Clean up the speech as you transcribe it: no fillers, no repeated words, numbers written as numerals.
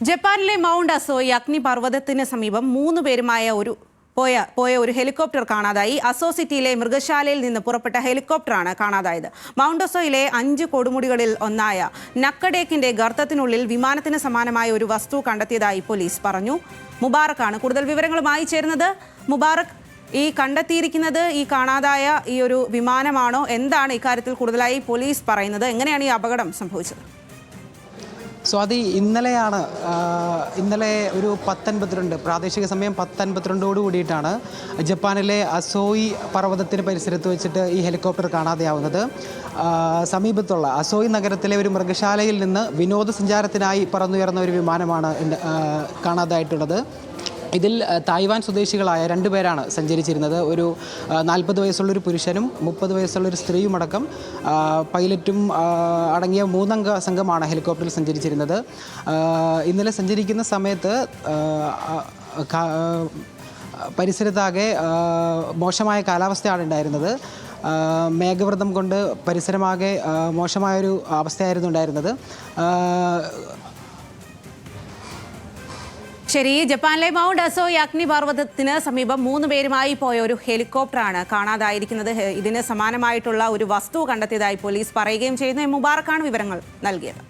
ജപ്പാനിലെ മൗണ്ട് അസോയി അഗ്നിപർവ്വതത്തിന് സമീപം 3 പേരുമായ പോയ ഒരു ഹെലികോപ്റ്റർ കാണാതായി. അസോ സിറ്റിയിലെ മൃഗശാലയിൽ നിന്ന് പുറപ്പെട്ട ഹെലികോപ്റ്ററാണ് കാണാതായത്. മൗണ്ട് അസോയിലെ 5 കൊടുമുടികളിൽ ഒന്നായ നക്കഡേക്കിന്റെ ഗർത്തത്തിനുള്ളിൽ വിമാനത്തിന് സമാനമായ ഒരു വസ്തു കണ്ടെത്തിയതായി പോലീസ് പറഞ്ഞു. മുബാറക്കാണ് കൂടുതൽ വിവരങ്ങളുമായി ചേരുന്നത്. മുബാറക്, ഈ കണ്ടെത്തിയിരിക്കുന്നത് ഈ കാണാതായ ഈ ഒരു വിമാനമാണോ? എന്താണ് ഇക്കാര്യത്തിൽ കൂടുതലായി പോലീസ് പറയുന്നത്? എങ്ങനെയാണ് ഈ അപകടം സംഭവിച്ചത്? സ്വാതി, ഇന്നലെ ഒരു 10:52 പ്രാദേശിക സമയം 10:52 കൂടിയിട്ടാണ് ജപ്പാനിലെ അസോയി പർവ്വതത്തിന് പരിസരത്ത് വെച്ചിട്ട് ഈ ഹെലികോപ്റ്റർ കാണാതെയാവുന്നത്. സമീപത്തുള്ള അസോയി നഗരത്തിലെ ഒരു മൃഗശാലയിൽ നിന്ന് വിനോദസഞ്ചാരത്തിനായി പറന്നുയർന്ന ഒരു വിമാനമാണ് കാണാതായിട്ടുള്ളത്. ഇതിൽ തായ്വാൻ സ്വദേശികളായ 2 പേരാണ് സഞ്ചരിച്ചിരുന്നത്. ഒരു 40 വയസ്സുള്ളൊരു പുരുഷനും 30 വയസ്സുള്ളൊരു സ്ത്രീയുമടക്കം പൈലറ്റും അടങ്ങിയ 3 അംഗ സംഘമാണ് ഹെലികോപ്റ്ററിൽ സഞ്ചരിച്ചിരുന്നത്. ഇന്നലെ സഞ്ചരിക്കുന്ന സമയത്ത് പരിസരത്താകെ മോശമായ കാലാവസ്ഥയാണ് ഉണ്ടായിരുന്നത്. മേഘവ്രതം കൊണ്ട് പരിസരമാകെ മോശമായൊരു അവസ്ഥയായിരുന്നു ഉണ്ടായിരുന്നത്. ശരി, ജപ്പാനിലെ മൗണ്ട് അസോയി അഗ്നിപർവ്വതത്തിന് സമീപം 3 പേരുമായി പോയ ഒരു ഹെലികോപ്റ്ററാണ് കാണാതായിരിക്കുന്നത്. ഇതിന് സമാനമായിട്ടുള്ള ഒരു വസ്തു കണ്ടെത്തിയതായി പോലീസ് പറയുകയും ചെയ്യുന്നു. മുബാറക്കാണ് വിവരങ്ങൾ നൽകിയത്.